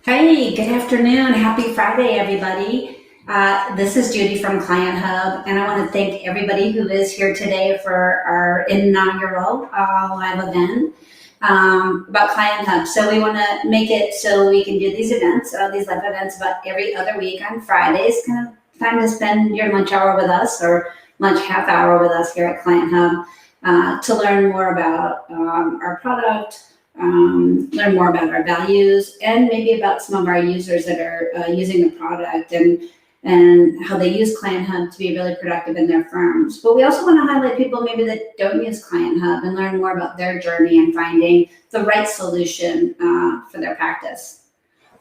Hey, good afternoon. Happy Friday, everybody. This is Judy from Client Hub, and I want to thank everybody who is here today for our inaugural live event about Client Hub. So we want to make it so we can do these events, these live events about every other week on Fridays, kind of time to spend your lunch hour with us or lunch half hour with us here at Client Hub to learn more about our product, learn more about our values, and maybe about some of our users that are using the product and how they use Client Hub to be really productive in their firms. But we also want to highlight people maybe that don't use Client Hub and learn more about their journey and finding the right solution for their practice.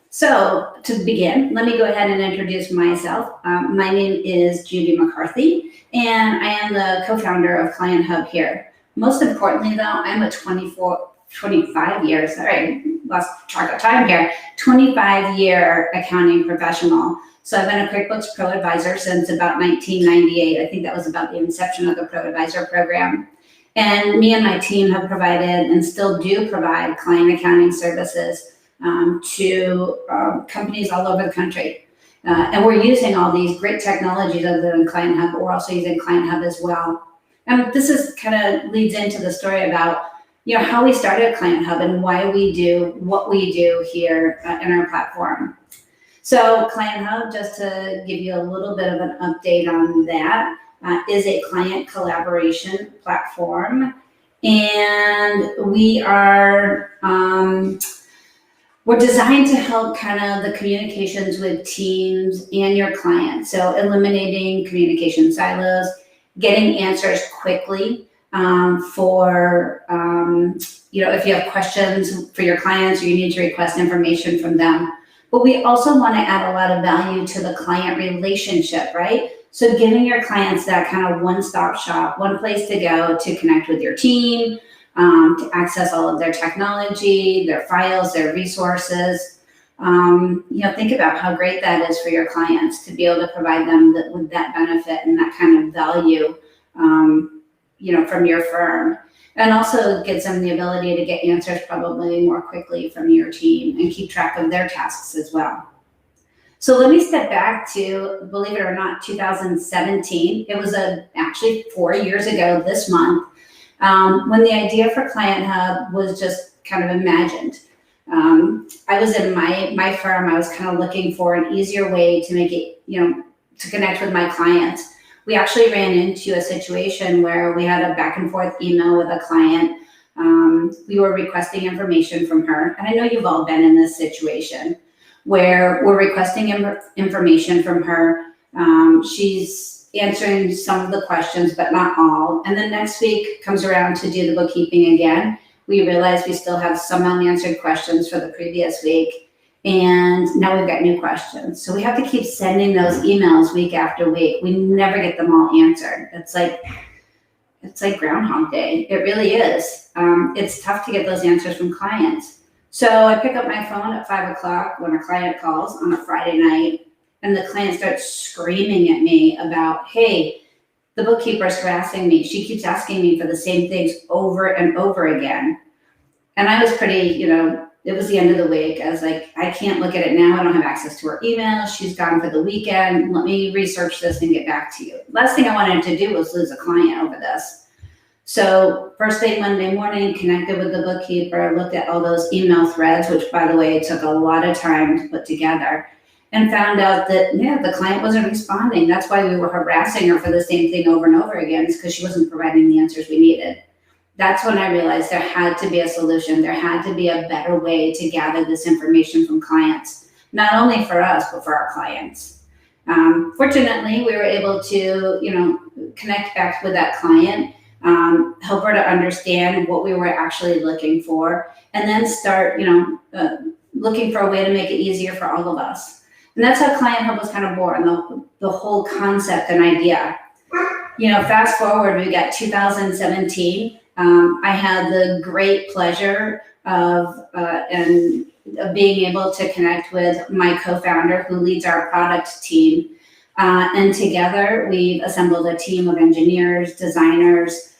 So to begin, let me go ahead and introduce myself. My name is Judy McCarthy, and I am the co-founder of Client Hub here. Most importantly, though, I'm a 25 years, sorry, lost track of time here, 25-year accounting professional. So I've been a QuickBooks Pro Advisor since about 1998. I think that was about the inception of the Pro Advisor program. And me and my team have provided and still do provide client accounting services to companies all over the country. And we're using all these great technologies other than Client Hub, but we're also using Client Hub as well. And this is kind of leads into the story about how we started Client Hub and why we do what we do here in our platform. So Client Hub, just to give you a little bit of an update on that, is a client collaboration platform. And we're designed to help kind of the communications with teams and your clients. So eliminating communication silos, getting answers quickly, if you have questions for your clients or you need to request information from them. But we also want to add a lot of value to the client relationship, right? So giving your clients that kind of one-stop shop, one place to go to connect with your team, to access all of their technology, their files, their resources. Think about how great that is for your clients to be able to provide them with that benefit and that kind of value from your firm, and also gives them the ability to get answers probably more quickly from your team and keep track of their tasks as well. So let me step back to, believe it or not, 2017. It was actually 4 years ago this month when the idea for Client Hub was just kind of imagined. I was in my firm. I was kind of looking for an easier way to make it, to connect with my clients. We actually ran into a situation where we had a back and forth email with a client. We were requesting information from her. And I know you've all been in this situation where we're requesting information from her. She's answering some of the questions, but not all. And then next week comes around to do the bookkeeping again. We realize we still have some unanswered questions for the previous week. And now we've got new questions. So we have to keep sending those emails week after week. We never get them all answered. It's like Groundhog Day. It really is. It's tough to get those answers from clients. So I pick up my phone at 5 o'clock when a client calls on a Friday night, and the client starts screaming at me about, hey, the bookkeeper's harassing me. She keeps asking me for the same things over and over again. And I was pretty, it was the end of the week. I was like, I can't look at it now. I don't have access to her email. She's gone for the weekend. Let me research this and get back to you. Last thing I wanted to do was lose a client over this. So first thing Monday morning, connected with the bookkeeper, looked at all those email threads, which by the way, took a lot of time to put together, and found out that, the client wasn't responding. That's why we were harassing her for the same thing over and over again, is because she wasn't providing the answers we needed. That's when I realized there had to be a solution. There had to be a better way to gather this information from clients, not only for us, but for our clients. Fortunately, we were able to, connect back with that client, help her to understand what we were actually looking for, and then start, looking for a way to make it easier for all of us. And that's how Client Hub was kind of born, the whole concept and idea. Fast forward, we got 2017. I had the great pleasure of being able to connect with my co-founder who leads our product team. And together we've assembled a team of engineers, designers,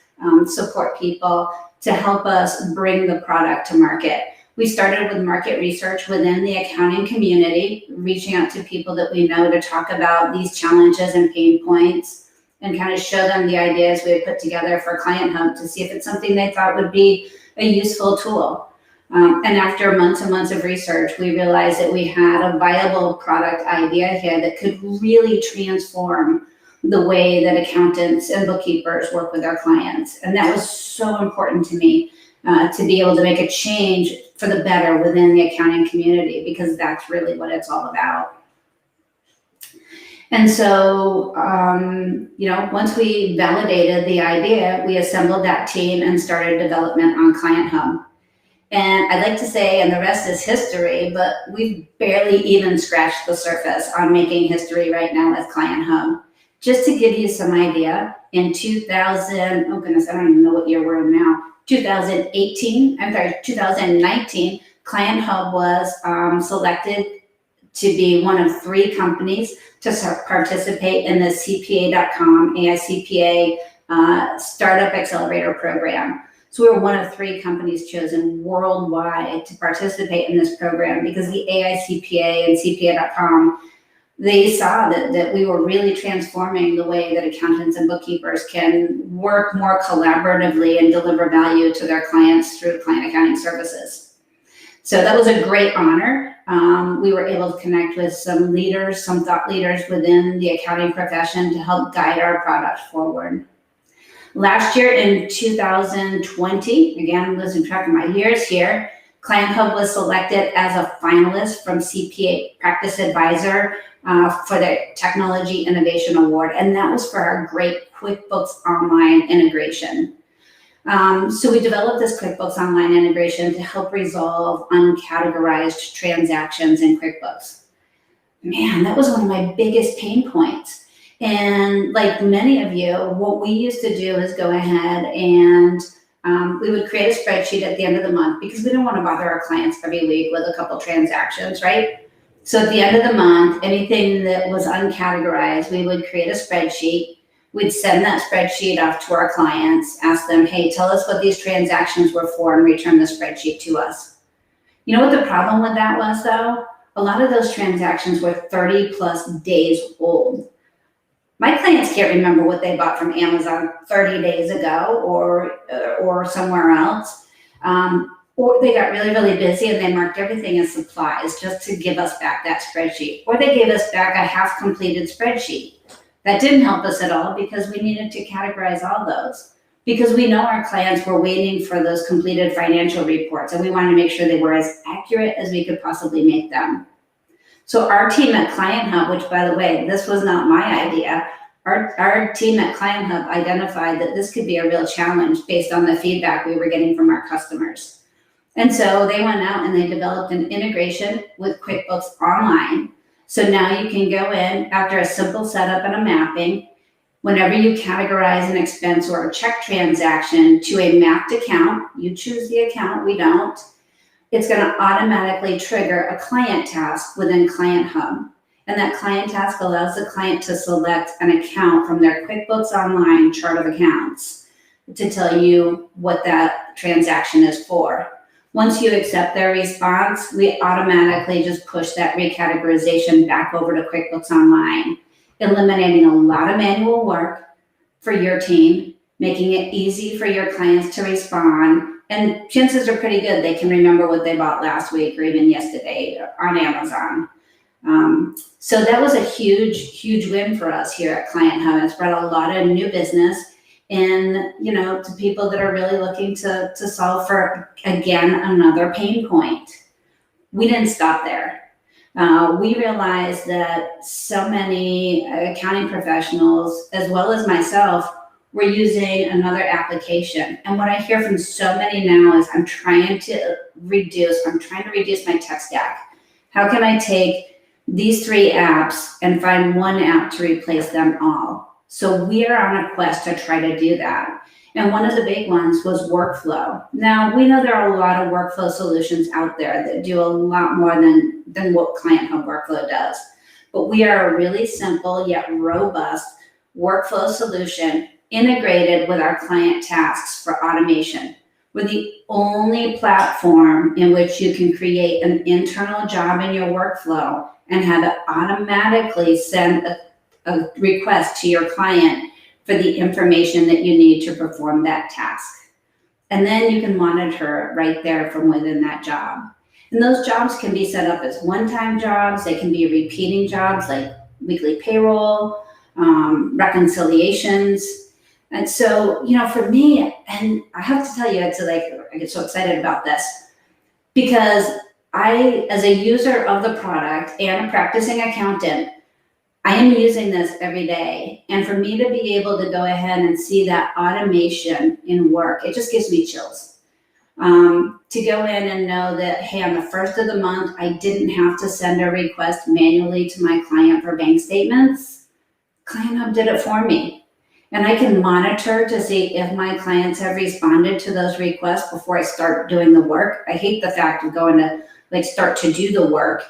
support people to help us bring the product to market. We started with market research within the accounting community, reaching out to people that we know to talk about these challenges and pain points and kind of show them the ideas we had put together for Client Hub to see if it's something they thought would be a useful tool. And after months and months of research, we realized that we had a viable product idea here that could really transform the way that accountants and bookkeepers work with their clients. And that was so important to me, to be able to make a change for the better within the accounting community, because that's really what it's all about. And so, once we validated the idea, we assembled that team and started development on Client Hub. And I'd like to say, and the rest is history, but we've barely even scratched the surface on making history right now with Client Hub. Just to give you some idea, in 2000, oh goodness, I don't even know what year we're in now, 2019, Client Hub was selected to be one of 3 companies to participate in the CPA.com AICPA Startup Accelerator Program. So we were one of 3 companies chosen worldwide to participate in this program because the AICPA and CPA.com, they saw that we were really transforming the way that accountants and bookkeepers can work more collaboratively and deliver value to their clients through client accounting services. So that was a great honor. We were able to connect with some leaders, some thought leaders within the accounting profession to help guide our product forward. Last year in 2020, again, I'm losing track of my years here, Client Hub was selected as a finalist from CPA Practice Advisor for the Technology Innovation Award, and that was for our great QuickBooks Online integration. So we developed this QuickBooks Online integration to help resolve uncategorized transactions in QuickBooks. Man, that was one of my biggest pain points. And like many of you, what we used to do is go ahead and we would create a spreadsheet at the end of the month because we don't want to bother our clients every week with a couple transactions, right? So at the end of the month, anything that was uncategorized, we would create a spreadsheet. We'd send that spreadsheet off to our clients, ask them, hey, tell us what these transactions were for and return the spreadsheet to us. You know what the problem with that was though? A lot of those transactions were 30 plus days old. My clients can't remember what they bought from Amazon 30 days ago or somewhere else. Or they got really, really busy and they marked everything as supplies just to give us back that spreadsheet. Or they gave us back a half completed spreadsheet. That didn't help us at all because we needed to categorize all those. Because we know our clients were waiting for those completed financial reports and we wanted to make sure they were as accurate as we could possibly make them. So our team at Client Hub, which by the way, this was not my idea, our team at Client Hub identified that this could be a real challenge based on the feedback we were getting from our customers. And so they went out and they developed an integration with QuickBooks Online. So now you can go in after a simple setup and a mapping, whenever you categorize an expense or a check transaction to a mapped account, you choose the account, we don't. It's going to automatically trigger a client task within Client Hub. And that client task allows the client to select an account from their QuickBooks Online chart of accounts to tell you what that transaction is for. Once you accept their response, we automatically just push that recategorization back over to QuickBooks Online, eliminating a lot of manual work for your team, making it easy for your clients to respond. And chances are pretty good they can remember what they bought last week or even yesterday on Amazon. So that was a huge, huge win for us here at Client Hub. It's brought a lot of new business and, to people that are really looking to solve for, again, another pain point. We didn't stop there. We realized that so many accounting professionals, as well as myself, were using another application. And what I hear from so many now is I'm trying to reduce my tech stack. How can I take these 3 apps and find one app to replace them all? So we are on a quest to try to do that. And one of the big ones was workflow. Now, we know there are a lot of workflow solutions out there that do a lot more than what Client Hub Workflow does. But we are a really simple yet robust workflow solution integrated with our client tasks for automation. We're the only platform in which you can create an internal job in your workflow and have it automatically send a request to your client for the information that you need to perform that task. And then you can monitor it right there from within that job. And those jobs can be set up as one-time jobs. They can be repeating jobs like weekly payroll, reconciliations. And so, for me, and I have to tell you, I get so excited about this because I, as a user of the product and a practicing accountant, I am using this every day. And for me to be able to go ahead and see that automation in work, it just gives me chills. To go in and know that, hey, on the first of the month, I didn't have to send a request manually to my client for bank statements. Client Hub did it for me. And I can monitor to see if my clients have responded to those requests before I start doing the work. I hate the fact of going to start to do the work.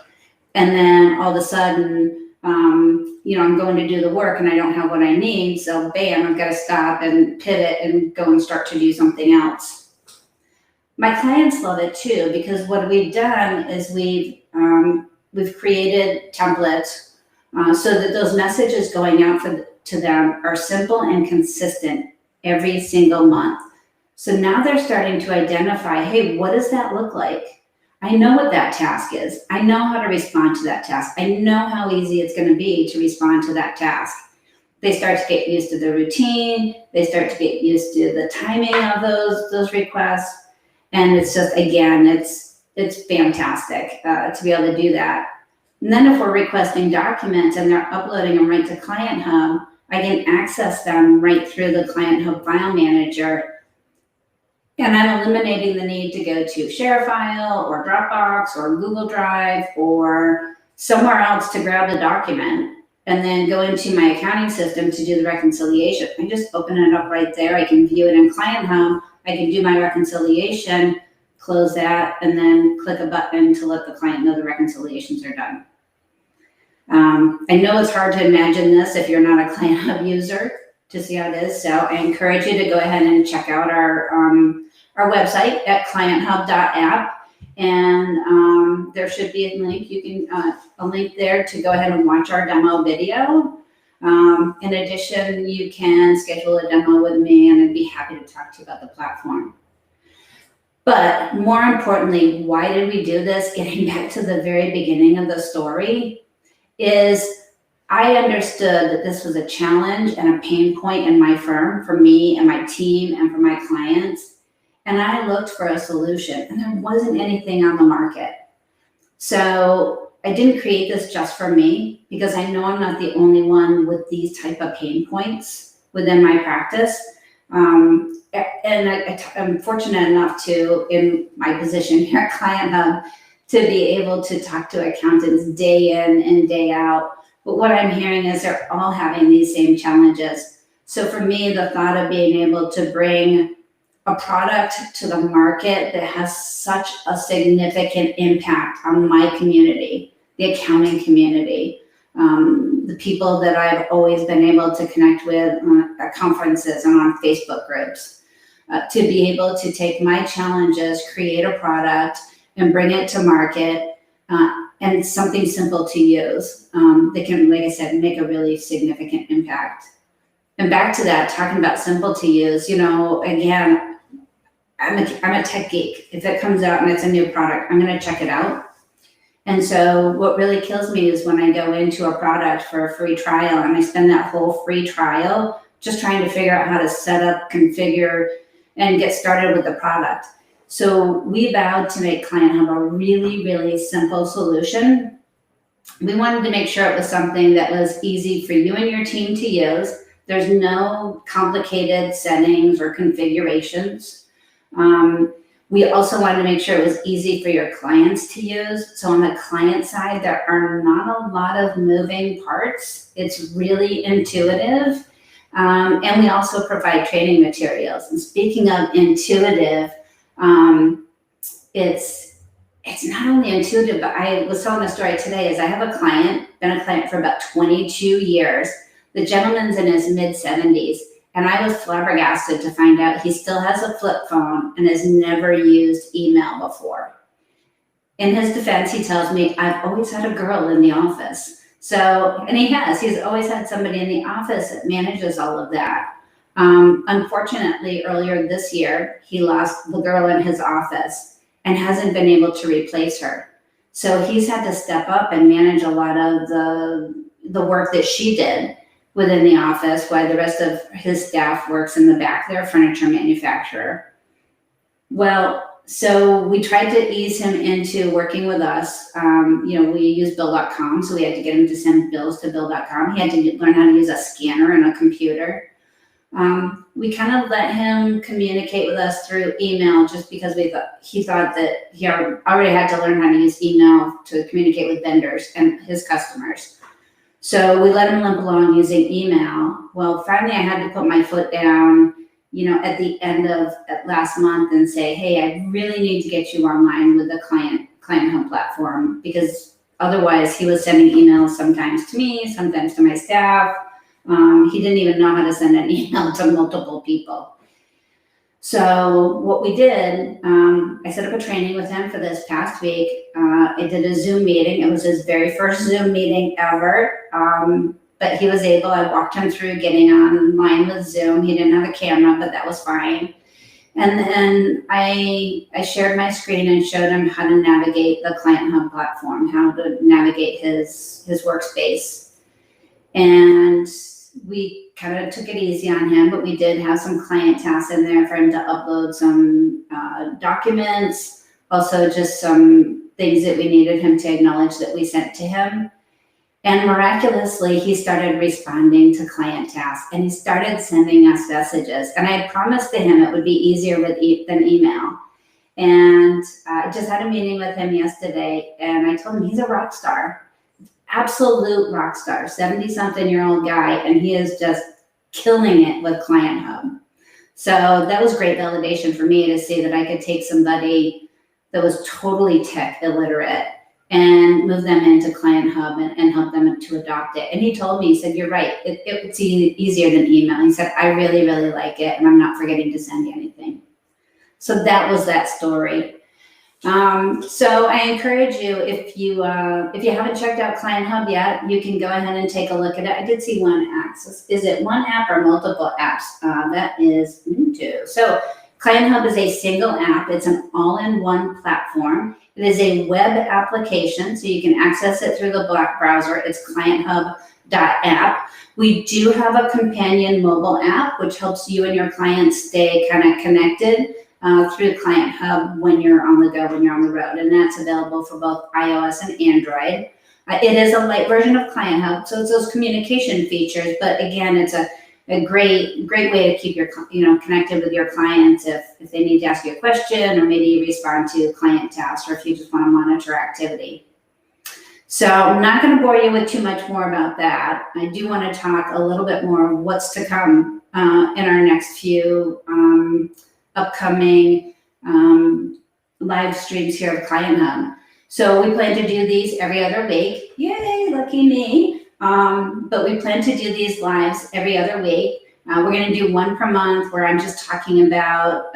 And then all of a sudden, I'm going to do the work and I don't have what I need. So bam, I've got to stop and pivot and go and start to do something else. My clients love it too, because what we've done is we've created templates so that those messages going out to them are simple and consistent every single month. So now they're starting to identify, hey, what does that look like? I know what that task is. I know how to respond to that task. I know how easy it's going to be to respond to that task. They start to get used to the routine. They start to get used to the timing of those requests. And it's just, again, it's fantastic to be able to do that. And then if we're requesting documents and they're uploading them right to Client Hub, I can access them right through the Client Hub file manager. And I'm eliminating the need to go to ShareFile or Dropbox or Google Drive or somewhere else to grab the document and then go into my accounting system to do the reconciliation. I just open it up right there. I can view it in Client Hub. I can do my reconciliation, close that, and then click a button to let the client know the reconciliations are done. I know it's hard to imagine this if you're not a Client Hub user to see how it is. So I encourage you to go ahead and check out our website at clienthub.app. And there should be a link. You can a link there to go ahead and watch our demo video. In addition, you can schedule a demo with me and I'd be happy to talk to you about the platform. But more importantly, why did we do this? Getting back to the very beginning of the story is I understood that this was a challenge and a pain point in my firm for me and my team and for my clients. And I looked for a solution and there wasn't anything on the market. So I didn't create this just for me because I know I'm not the only one with these type of pain points within my practice. And I'm fortunate enough to, in my position here at Client Hub, to be able to talk to accountants day in and day out. But what I'm hearing is they're all having these same challenges. So for me, the thought of being able to bring a product to the market that has such a significant impact on my community, the accounting community, the people that I've always been able to connect with at conferences and on Facebook groups, to be able to take my challenges, create a product, and bring it to market, and it's something simple to use that can, like I said, make a really significant impact. And back to that, talking about simple to use, again, I'm a tech geek. If it comes out and it's a new product, I'm going to check it out. And so what really kills me is when I go into a product for a free trial and I spend that whole free trial just trying to figure out how to set up, configure, and get started with the product. So we vowed to make Client Hub a really, really simple solution. We wanted to make sure it was something that was easy for you and your team to use. There's no complicated settings or configurations. We also wanted to make sure it was easy for your clients to use. So on the client side, there are not a lot of moving parts. It's really intuitive. And we also provide training materials. And speaking of intuitive, it's not only intuitive, but I was telling a story today is I have a client, been a client for about 22 years. The gentleman's in his mid-70s, And I was flabbergasted to find out he still has a flip phone and has never used email before. In his defense, he tells me, I've always had a girl in the office. So, and he's always had somebody in the office that manages all of that. Unfortunately, earlier this year, he lost the girl in his office and hasn't been able to replace her. So he's had to step up and manage a lot of the work that she did within the office while the rest of his staff works in the back. They're a furniture manufacturer. Well, so we tried to ease him into working with us. We use Bill.com, so we had to get him to send bills to Bill.com. He had to learn how to use a scanner and a computer. We kind of let him communicate with us through email just because he thought that he already had to learn how to use email to communicate with vendors and his customers. So we let him limp along using email. Well, finally I had to put my foot down, at the end of last month and say, hey, I really need to get you online with the Client Hub platform, because otherwise he was sending emails sometimes to me, sometimes to my staff. He didn't even know how to send an email to multiple people. So what we did, I set up a training with him for this past week. I did a Zoom meeting. It was his very first Zoom meeting ever. But he was able, I walked him through getting online with Zoom. He didn't have a camera, but that was fine. And then I shared my screen and showed him how to navigate the Client Hub platform, how to navigate his workspace. And we kind of took it easy on him, but we did have some client tasks in there for him to upload some documents, also just some things that we needed him to acknowledge that we sent to him. And miraculously, he started responding to client tasks and he started sending us messages. And I promised to him it would be easier than email. And I just had a meeting with him yesterday and I told him he's a rock star, absolute rock star, 70-something-year-old guy. And he is just killing it with Client Hub. So that was great validation for me to see that I could take somebody that was totally tech illiterate and move them into Client Hub and help them to adopt it. And he told me, he said, you're right, it's easier than email. He said, I really, really like it, and I'm not forgetting to send you anything. So that was that story. So I encourage you, if you haven't checked out Client Hub yet, you can go ahead and take a look at it. I did see one app. Is it one app or multiple apps? That is two. So Client Hub is a single app. It's an all-in-one platform. It is a web application, so you can access it through the browser. It's clienthub.app. We do have a companion mobile app, which helps you and your clients stay kind of connected through Client Hub when you're on the go, when you're on the road. And that's available for both iOS and Android. It is a light version of Client Hub, so it's those communication features. But again, it's a great way to keep your connected with your clients if they need to ask you a question, or maybe you respond to client tasks, or if you just want to monitor activity. So I'm not going to bore you with too much more about that. I do want to talk a little bit more of what's to come in our next few upcoming live streams here of Client Hub. So we plan to do these every other week. Yay, lucky me. But we plan to do these lives every other week. We're going to do one per month where I'm just talking about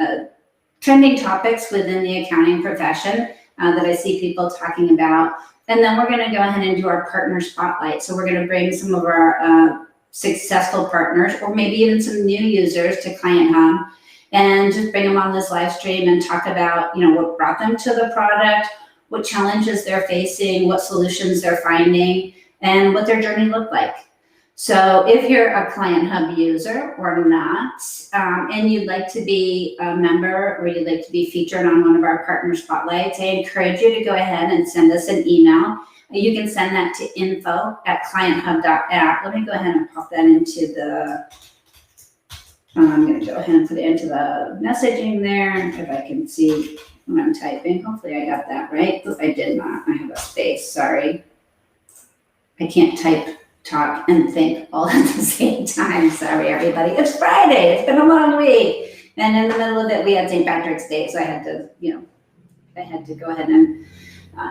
trending topics within the accounting profession that I see people talking about. And then we're going to go ahead and do our partner spotlight. So we're going to bring some of our successful partners, or maybe even some new users, to Client Hub, and just bring them on this live stream and talk about, what brought them to the product, what challenges they're facing, what solutions they're finding, and what their journey looked like. So if you're a Client Hub user or not, and you'd like to be a member, or you'd like to be featured on one of our partner spotlights, I encourage you to go ahead and send us an email. You can send that to info@clienthub.app. Let me go ahead and pop that into I'm going to go ahead and put it into the messaging there, if I can see what I'm typing. Hopefully I got that right. I did not. I have a space, sorry. I can't type, talk, and think all at the same time. Sorry, everybody. It's Friday. It's been a long week. And in the middle of it, we had St. Patrick's Day, so I had to go ahead and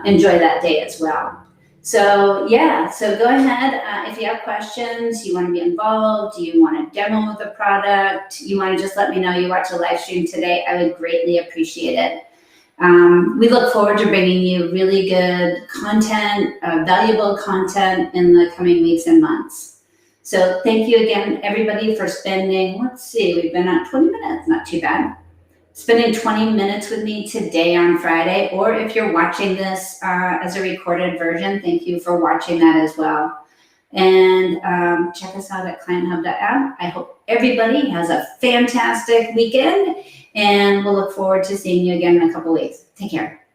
enjoy that day as well. So yeah, so go ahead, if you have questions, you wanna be involved, you want a demo of the product, you wanna just let me know you watch a live stream today, I would greatly appreciate it. We look forward to bringing you really good content, valuable content in the coming weeks and months. So thank you again, everybody, for spending, let's see, we've been at 20 minutes, not too bad. Spending 20 minutes with me today on Friday, or if you're watching this as a recorded version, thank you for watching that as well. And check us out at clienthub.app. I hope everybody has a fantastic weekend, and we'll look forward to seeing you again in a couple weeks. Take care.